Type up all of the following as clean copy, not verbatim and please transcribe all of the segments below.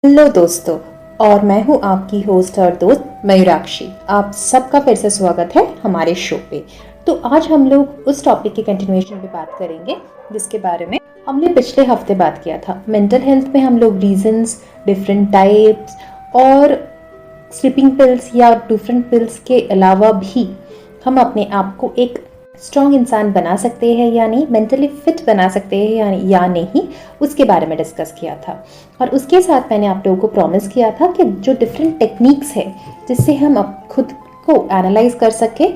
Hello दोस्तों, और मैं हूं आपकी होस्ट और दोस्त मयूराक्षी। आप सबका फिर से स्वागत है हमारे शो पे। तो आज हम लोग उस टॉपिक की कंटिन्यूएशन पे बात करेंगे जिसके बारे में हमने पिछले हफ्ते बात किया था। मेंटल हेल्थ में हम लोग रीजंस, डिफरेंट टाइप्स और स्लीपिंग पिल्स या डिफरेंट पिल्स के अलावा भी हम अपने आप को एक स्ट्रॉन्ग इंसान बना सकते हैं या नहीं, मेंटली फिट बना सकते हैं या नहीं, उसके बारे में डिस्कस किया था। और उसके साथ मैंने आप लोगों को प्रॉमिस किया था कि जो डिफरेंट टेक्निक्स है जिससे हम अब खुद को एनालाइज कर सके,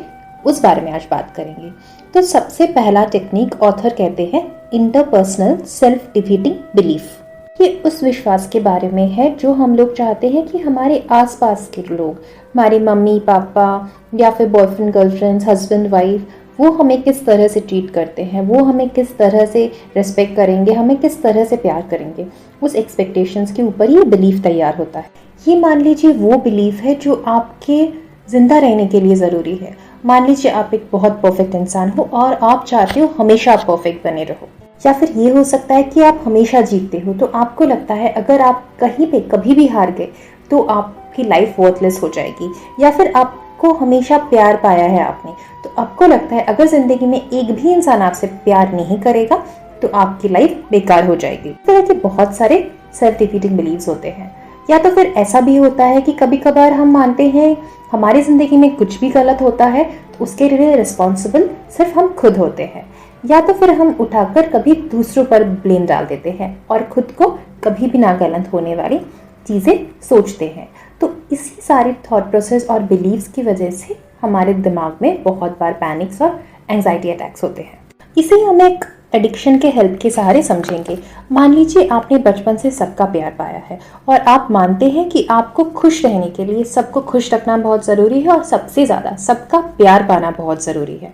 उस बारे में आज बात करेंगे। तो सबसे पहला टेक्निक ऑथर कहते हैं इंटरपर्सनल सेल्फ डिफीटिंग बिलीफ। ये उस विश्वास के बारे में है जो हम लोग चाहते हैं कि हमारे आसपास के लोग, हमारे मम्मी पापा या फिर बॉयफ्रेंड गर्लफ्रेंड्स, हस्बैंड वाइफ, वो हमें किस तरह से ट्रीट करते हैं, वो हमें किस तरह से रिस्पेक्ट करेंगे, हमें किस तरह से प्यार करेंगे, उस एक्सपेक्टेशंस के ऊपर ये बिलीफ तैयार होता है। ये मान लीजिए वो बिलीफ है जो आपके जिंदा रहने के लिए ज़रूरी है। मान लीजिए आप एक बहुत परफेक्ट इंसान हो और आप चाहते हो हमेशा आप परफेक्ट बने रहो, या फिर ये हो सकता है कि आप हमेशा जीतते हो। तो आपको लगता है अगर आप कहीं पे कभी भी हार गए तो आपकी लाइफ वर्थलेस हो जाएगी, या फिर आपको हमेशा प्यार पाया है आपने, तो आपको लगता है अगर जिंदगी में एक भी इंसान आपसे प्यार नहीं करेगा तो आपकी लाइफ बेकार हो जाएगी। इस तरह के बहुत सारे सेल्फ डिफीटिंग बिलीव्स होते हैं। या तो फिर ऐसा भी होता है कि कभी कभार हम मानते हैं हमारी जिंदगी में कुछ भी गलत होता है तो उसके लिए रिस्पॉन्सिबल सिर्फ हम खुद होते हैं। या तो फिर हम उठाकर कभी दूसरों पर ब्लेम डाल देते हैं और खुद को कभी भी ना गलत होने वाली चीज़ें सोचते हैं। तो इसी सारे थॉट प्रोसेस और बिलीव्स की वजह से हमारे दिमाग में बहुत बार पैनिक्स और एंजाइटी अटैक्स होते हैं। इसे हम एक एडिक्शन के हेल्प के सहारे समझेंगे। मान लीजिए आपने बचपन से सबका प्यार पाया है और आप मानते हैं कि आपको खुश रहने के लिए सबको खुश रखना बहुत ज़रूरी है और सबसे ज़्यादा सबका प्यार पाना बहुत ज़रूरी है।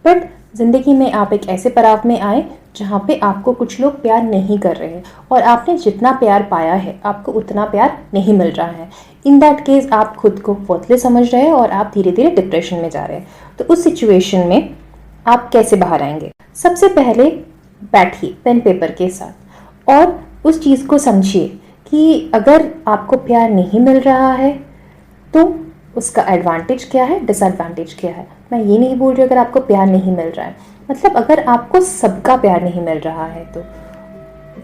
बट ज़िंदगी में आप एक ऐसे पड़ाव में आए जहाँ पे आपको कुछ लोग प्यार नहीं कर रहे हैं और आपने जितना प्यार पाया है आपको उतना प्यार नहीं मिल रहा है। इन दैट केस आप खुद को वर्थलेस समझ रहे हैं और आप धीरे धीरे डिप्रेशन में जा रहे हैं। तो उस सिचुएशन में आप कैसे बाहर आएंगे? सबसे पहले बैठिए पेन पेपर के साथ और उस चीज़ को समझिए कि अगर आपको प्यार नहीं मिल रहा है तो उसका एडवांटेज क्या है, डिसएडवांटेज क्या है। मैं ये नहीं बोल रही अगर आपको प्यार नहीं मिल रहा है, मतलब अगर आपको सबका प्यार नहीं मिल रहा है तो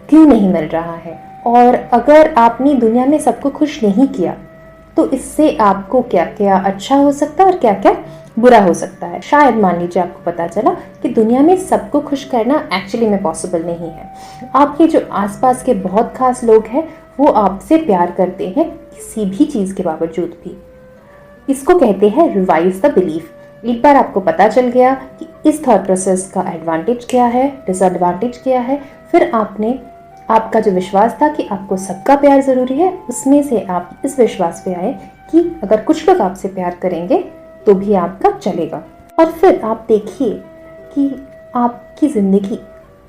क्यों नहीं मिल रहा है, और अगर आपने दुनिया में सबको खुश नहीं किया तो इससे आपको क्या क्या अच्छा हो सकता है और क्या क्या बुरा हो सकता है। शायद मान लीजिए आपको पता चला कि दुनिया में सबको खुश करना एक्चुअली में पॉसिबल नहीं है। आपके जो आसपास के बहुत खास लोग हैं वो आपसे प्यार करते हैं किसी भी चीज़ के बावजूद भी। इसको कहते हैं रिवाइज द बिलीफ। एक बार आपको पता चल गया कि इस थॉट प्रोसेस का एडवांटेज क्या है, डिसएडवांटेज क्या है, फिर आपका जो विश्वास था कि आपको सबका प्यार ज़रूरी है, उसमें से आप इस विश्वास पे आए कि अगर कुछ लोग आपसे प्यार करेंगे तो भी आपका चलेगा। और फिर आप देखिए कि आपकी ज़िंदगी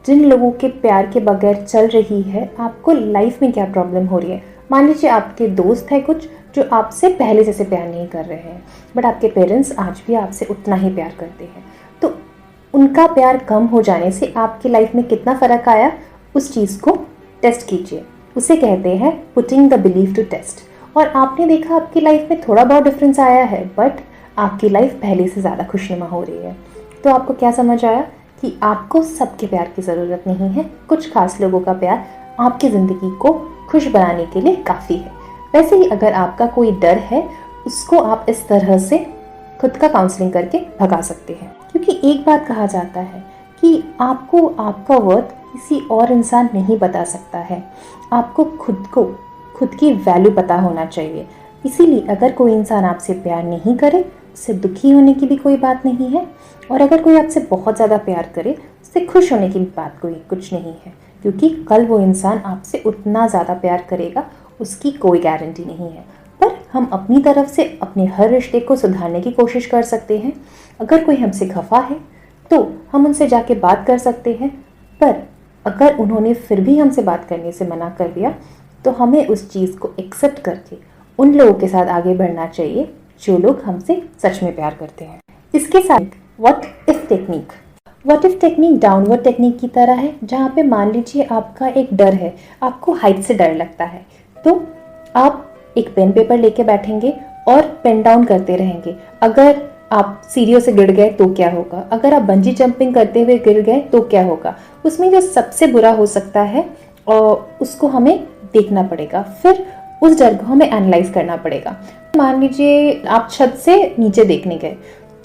जिन लोगों के प्यार के बगैर चल रही है, आपको लाइफ में क्या प्रॉब्लम हो रही है। मान लीजिए आपके दोस्त हैं कुछ जो आपसे पहले जैसे प्यार नहीं कर रहे हैं, बट आपके पेरेंट्स आज भी आपसे उतना ही प्यार करते हैं। तो उनका प्यार कम हो जाने से आपकी लाइफ में कितना फ़र्क आया, उस चीज़ को टेस्ट कीजिए। उसे कहते हैं putting the belief to test. और आपने देखा आपकी लाइफ में थोड़ा बहुत डिफरेंस आया है, बट आपकी लाइफ पहले से ज़्यादा खुशनुमा हो रही है। तो आपको क्या समझ आया कि आपको सबके प्यार की ज़रूरत नहीं है, कुछ खास लोगों का प्यार आपकी ज़िंदगी को खुश बनाने के लिए काफ़ी है। वैसे ही अगर आपका कोई डर है, उसको आप इस तरह से खुद का काउंसलिंग करके भगा सकते हैं। क्योंकि एक बात कहा जाता है कि आपको आपका वर्थ किसी और इंसान नहीं बता सकता है। आपको खुद की वैल्यू पता होना चाहिए। इसीलिए अगर कोई इंसान आपसे प्यार नहीं करे, उससे दुखी होने की भी कोई बात नहीं है, और अगर कोई आपसे बहुत ज़्यादा प्यार करे, उससे खुश होने की भी बात कुछ नहीं है। क्योंकि कल वो इंसान आपसे उतना ज़्यादा प्यार करेगा, उसकी कोई गारंटी नहीं है। पर हम अपनी तरफ से अपने हर रिश्ते को सुधारने की कोशिश कर सकते हैं। अगर कोई हमसे खफा है तो हम उनसे जाके बात कर सकते हैं, पर अगर उन्होंने फिर भी हमसे बात करने से मना कर दिया तो हमें उस चीज़ को एक्सेप्ट करके उन लोगों के साथ आगे बढ़ना चाहिए जो लोग हमसे सच में प्यार करते हैं। इसके साथ what if technique downward technique की तरह है, जहाँ पे मान लीजिए आपका एक डर है, आपको हाइट से डर लगता है, तो आप एक पेन पेपर लेके बैठेंगे और पेन डाउन करते रहेंगे। अगर आप सीढ़ियों से गिर गए तो क्या होगा, अगर आप बंजी जंपिंग करते हुए गिर गए तो क्या होगा, उसमें जो सबसे बुरा हो सकता है और उसको हमें देखना पड़ेगा। फिर उस डर को हमें एनालाइज करना पड़ेगा। मान लीजिए आप छत से नीचे देखने गए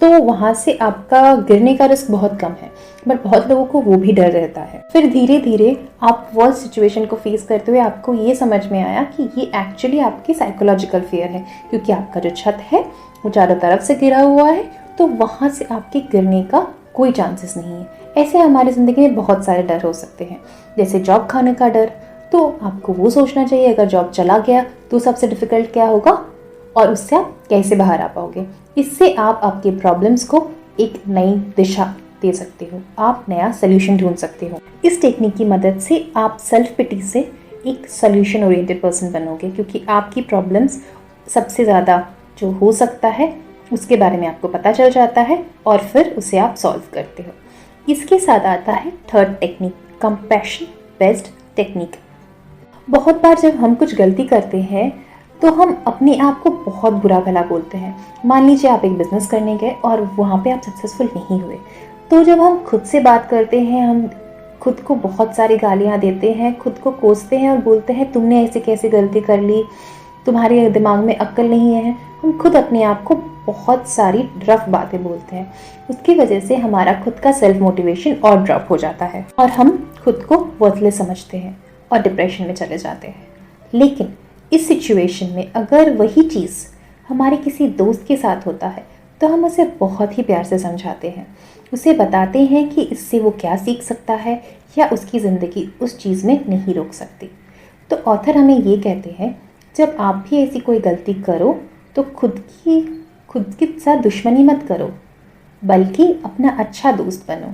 तो वहां से आपका गिरने का रिस्क बहुत कम है, बट बहुत लोगों को वो भी डर रहता है। फिर धीरे धीरे आप वर्स्ट सिचुएशन को फेस करते हुए आपको ये समझ में आया कि ये एक्चुअली आपकी साइकोलॉजिकल फियर है, क्योंकि आपका जो छत है वो चारों तरफ से गिरा हुआ है, तो वहां से आपके गिरने का कोई चांसेस नहीं है। ऐसे हमारी ज़िंदगी में बहुत सारे डर हो सकते हैं, जैसे जॉब खाने का डर। तो आपको वो सोचना चाहिए अगर जॉब चला गया तो सबसे डिफ़िकल्ट क्या होगा और उससे आप कैसे बाहर आ पाओगे। इससे आप आपके प्रॉब्लम्स को एक नई दिशा दे सकते हो, आप नया सोल्यूशन ढूंढ सकते हो। इस टेक्निक की मदद से आप सेल्फ पिटी से एक सोल्यूशन ओरिएंटेड पर्सन बनोगे, क्योंकि आपकी प्रॉब्लम्स सबसे ज़्यादा जो हो सकता है उसके बारे में आपको पता चल जाता है और फिर उसे आप सॉल्व करते हो। इसके साथ आता है third technique, compassion based technique. बहुत बार जब हम कुछ गलती करते हैं तो हम अपने आप को बहुत बुरा भला बोलते हैं। मान लीजिए आप एक बिजनेस करने गए और वहाँ पे आप सक्सेसफुल नहीं हुए, तो जब हम खुद से बात करते हैं हम खुद को बहुत सारी गालियाँ देते हैं, खुद को कोसते हैं और बोलते हैं तुमने ऐसे कैसे गलती कर ली, तुम्हारे दिमाग में अक्ल नहीं है। हम खुद अपने आप को बहुत सारी रफ बातें बोलते हैं। उसकी वजह से हमारा खुद का सेल्फ मोटिवेशन और ड्रॉप हो जाता है और हम खुद को वर्थलेस समझते हैं और डिप्रेशन में चले जाते हैं। लेकिन इस सिचुएशन में अगर वही चीज़ हमारे किसी दोस्त के साथ होता है तो हम उसे बहुत ही प्यार से समझाते हैं, उसे बताते हैं कि इससे वो क्या सीख सकता है या उसकी ज़िंदगी उस चीज़ में नहीं रोक सकती। तो ऑथर हमें ये कहते हैं जब आप भी ऐसी कोई गलती करो तो खुद के साथ दुश्मनी मत करो, बल्कि अपना अच्छा दोस्त बनो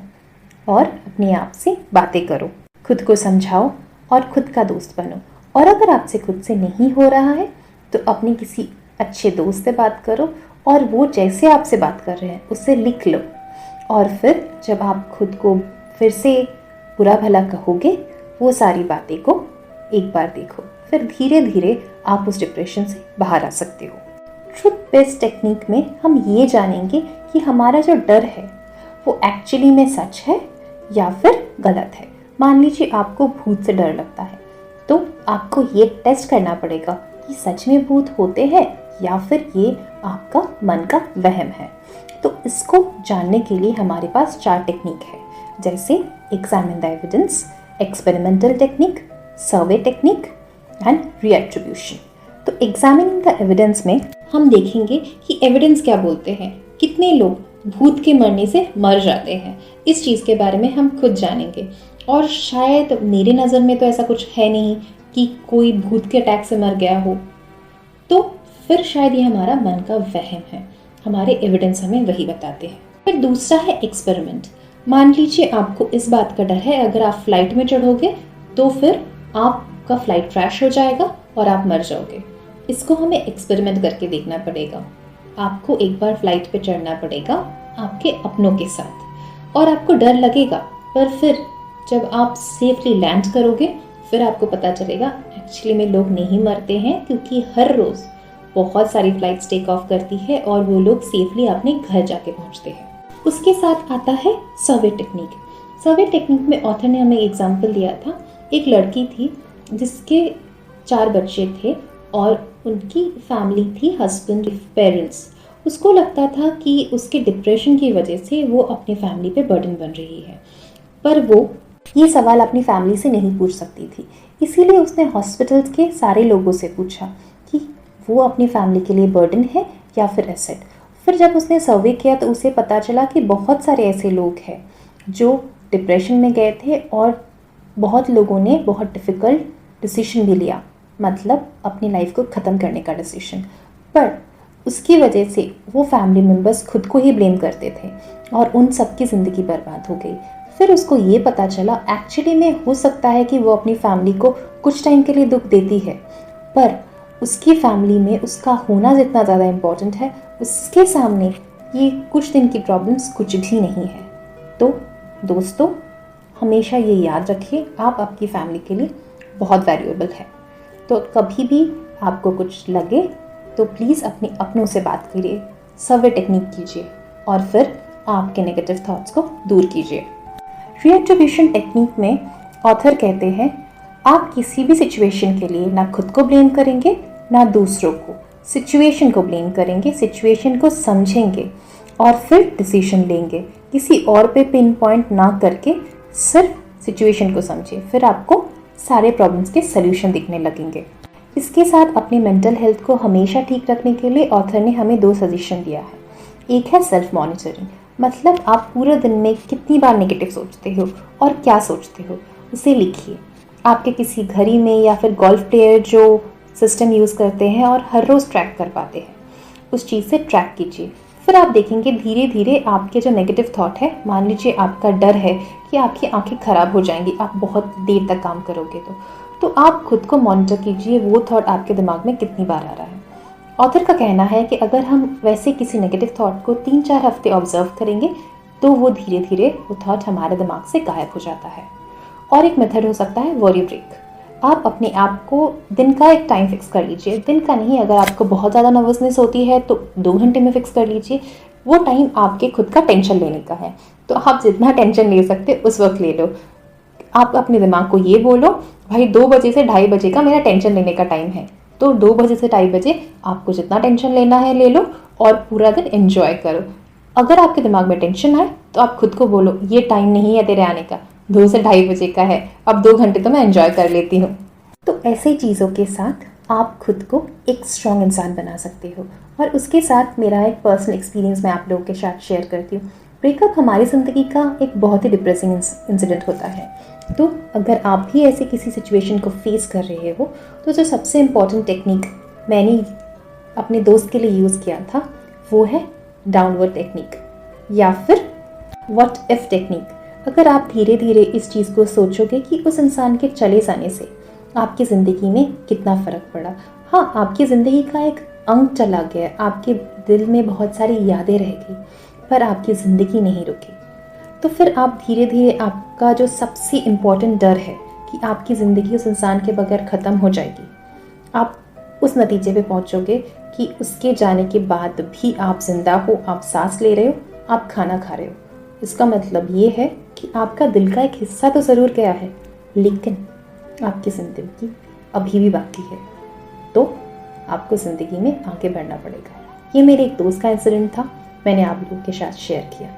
और अपने आप से बातें करो, खुद को समझाओ और खुद का दोस्त बनो। और अगर आपसे खुद से नहीं हो रहा है तो अपने किसी अच्छे दोस्त से बात करो और वो जैसे आपसे बात कर रहे हैं उसे लिख लो, और फिर जब आप खुद को फिर से बुरा भला कहोगे वो सारी बातें को एक बार देखो, फिर धीरे धीरे आप उस डिप्रेशन से बाहर आ सकते हो। ट्रुथ बेस्ड टेक्निक में हम ये जानेंगे कि हमारा जो डर है वो एक्चुअली में सच है या फिर गलत है। मान लीजिए आपको भूत से डर लगता है तो आपको ये टेस्ट करना पड़ेगा कि सच में भूत होते हैं या फिर ये आपका मन का वहम है। तो इसको जानने के लिए हमारे पास 4 टेक्निक है, जैसे examine the evidence, experimental technique, survey technique and reattribution. तो एग्जामिनिंग द एविडेंस में हम देखेंगे कि एविडेंस क्या बोलते हैं, कितने लोग भूत के मरने से मर जाते हैं, इस चीज़ के बारे में हम खुद जानेंगे। और शायद मेरे नज़र में तो ऐसा कुछ है नहीं कि कोई भूत के अटैक से मर गया हो, तो फिर शायद ये हमारा मन का वहम है, हमारे एविडेंस हमें वही बताते हैं। फिर दूसरा है एक्सपेरिमेंट। मान लीजिए आपको इस बात का डर है अगर आप फ्लाइट में चढ़ोगे तो फिर आपका फ्लाइट क्रैश हो जाएगा और आप मर जाओगे। इसको हमें एक्सपेरिमेंट करके देखना पड़ेगा। आपको एक बार फ्लाइट पे चढ़ना पड़ेगा आपके अपनों के साथ और आपको डर लगेगा, पर फिर जब आप सेफली लैंड करोगे फिर आपको पता चलेगा एक्चुअली में लोग नहीं मरते हैं, क्योंकि हर रोज़ बहुत सारी फ्लाइट्स टेक ऑफ करती है और वो लोग सेफली अपने घर जाके पहुंचते हैं। उसके साथ आता है सर्वे टेक्निक। सर्वे टेक्निक में ऑथर ने हमें एग्जाम्पल दिया था, एक लड़की थी जिसके 4 बच्चे थे और उनकी फैमिली थी, हस्बैंड, पेरेंट्स। उसको लगता था कि उसके डिप्रेशन की वजह से वो अपनी फैमिली पे बर्डन बन रही है, पर वो ये सवाल अपनी फैमिली से नहीं पूछ सकती थी। इसीलिए उसने हॉस्पिटल्स के सारे लोगों से पूछा कि वो अपनी फैमिली के लिए बर्डन है या फिर एसेट। फिर जब उसने सर्वे किया तो उसे पता चला कि बहुत सारे ऐसे लोग हैं जो डिप्रेशन में गए थे और बहुत लोगों ने बहुत डिफ़िकल्ट डिसीजन भी लिया, मतलब अपनी लाइफ को ख़त्म करने का डिसीजन। पर उसकी वजह से वो फैमिली मेम्बर्स खुद को ही ब्लेम करते थे और उन सब की ज़िंदगी बर्बाद हो गई। फिर उसको ये पता चला एक्चुअली में हो सकता है कि वो अपनी फैमिली को कुछ टाइम के लिए दुख देती है, पर उसकी फैमिली में उसका होना जितना ज़्यादा इम्पोर्टेंट है, उसके सामने ये कुछ दिन की प्रॉब्लम्स कुछ भी नहीं है। तो दोस्तों, हमेशा ये याद रखिए आप आपकी फैमिली के लिए बहुत वैल्यूएबल है। तो कभी भी आपको कुछ लगे तो प्लीज़ अपने अपनों से बात करिए, सर्वे टेक्निक कीजिए और फिर आपके नेगेटिव थॉट्स को दूर कीजिए। रीएक्टिवेशन टेक्निक में ऑथर कहते हैं, आप किसी भी सिचुएशन के लिए ना खुद को ब्लेम करेंगे ना दूसरों को, सिचुएशन को ब्लेम करेंगे, सिचुएशन को समझेंगे और फिर डिसीजन लेंगे। किसी और पे पिन पॉइंट ना करके सिर्फ सिचुएशन को समझिए, फिर आपको सारे प्रॉब्लम्स के सल्यूशन दिखने लगेंगे। इसके साथ अपनी मेंटल हेल्थ को हमेशा ठीक रखने के लिए ऑथर ने हमें 2 सजेशन दिया है। एक है सेल्फ मॉनिटरिंग, मतलब आप पूरे दिन में कितनी बार नेगेटिव सोचते हो और क्या सोचते हो उसे लिखिए। आपके किसी घड़ी में या फिर गोल्फ प्लेयर जो सिस्टम यूज़ करते हैं और हर रोज़ ट्रैक कर पाते हैं, उस चीज़ से ट्रैक कीजिए। फिर आप देखेंगे धीरे धीरे आपके जो नेगेटिव थॉट है, मान लीजिए आपका डर है कि आपकी आंखें ख़राब हो जाएंगी आप बहुत देर तक काम करोगे तो आप खुद को मॉनिटर कीजिए वो थॉट आपके दिमाग में कितनी बार आ रहा है। ऑथर का कहना है कि अगर हम वैसे किसी नेगेटिव थॉट को 3-4 हफ्ते ऑब्जर्व करेंगे तो वो धीरे धीरे वो थॉट हमारे दिमाग से गायब हो जाता है। और एक मेथड हो सकता है वॉरी ब्रेक। आप अपने आप को दिन का एक टाइम फिक्स कर लीजिए, दिन का नहीं, अगर आपको बहुत ज़्यादा नर्वसनेस होती है तो 2 घंटे में फिक्स कर लीजिए। वो टाइम आपके खुद का टेंशन लेने का है, तो आप जितना टेंशन ले सकते उस वक्त ले लो। आप अपने दिमाग को ये बोलो, भाई 2 बजे से 2:30 बजे का मेरा टेंशन लेने का टाइम है, तो 2 बजे से 2:30 बजे आपको जितना टेंशन लेना है ले लो और पूरा दिन एंजॉय करो। अगर आपके दिमाग में टेंशन आए तो आप खुद को बोलो, ये टाइम नहीं है तेरे आने का, 2 से 2:30 बजे का है, अब 2 घंटे तो मैं एंजॉय कर लेती हूँ। तो ऐसे चीज़ों के साथ आप खुद को एक स्ट्रॉन्ग इंसान बना सकते हो। और उसके साथ मेरा एक पर्सनल एक्सपीरियंस मैं आप लोगों के साथ शेयर करती हूँ। ब्रेकअप हमारी ज़िंदगी का एक बहुत ही डिप्रेसिंग इंसिडेंट होता है, तो अगर आप भी ऐसे किसी सिचुएशन को फेस कर रहे हो तो जो सबसे इम्पॉर्टेंट टेक्निक मैंने अपने दोस्त के लिए यूज़ किया था वो है डाउनवर्ड टेक्निक या फिर व्हाट इफ टेक्निक। अगर आप धीरे धीरे इस चीज़ को सोचोगे कि उस इंसान के चले जाने से आपकी ज़िंदगी में कितना फ़र्क पड़ा। हाँ, आपकी ज़िंदगी का एक अंग चला गया, आपके दिल में बहुत सारी यादें रह गई, पर आपकी ज़िंदगी नहीं रुकी। तो फिर आप धीरे धीरे आपका जो सबसे इम्पॉर्टेंट डर है कि आपकी ज़िंदगी उस इंसान के बगैर ख़त्म हो जाएगी, आप उस नतीजे पे पहुंचोगे कि उसके जाने के बाद भी आप जिंदा हो, आप सांस ले रहे हो, आप खाना खा रहे हो। इसका मतलब ये है कि आपका दिल का एक हिस्सा तो ज़रूर गया है, लेकिन आपकी ज़िंदगी अभी भी बाकी है, तो आपको ज़िंदगी में आगे बढ़ना पड़ेगा। ये मेरे एक दोस्त का इंसिडेंट था, मैंने आप लोगों के साथ शेयर किया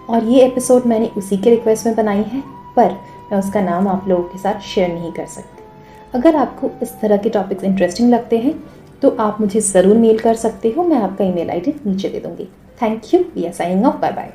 और ये एपिसोड मैंने उसी के रिक्वेस्ट में बनाई है, पर मैं उसका नाम आप लोगों के साथ शेयर नहीं कर सकती। अगर आपको इस तरह के टॉपिक्स इंटरेस्टिंग लगते हैं तो आप मुझे ज़रूर मेल कर सकते हो, मैं आपका ईमेल आईडी नीचे दे दूँगी। Thank you, we are signing off, bye bye.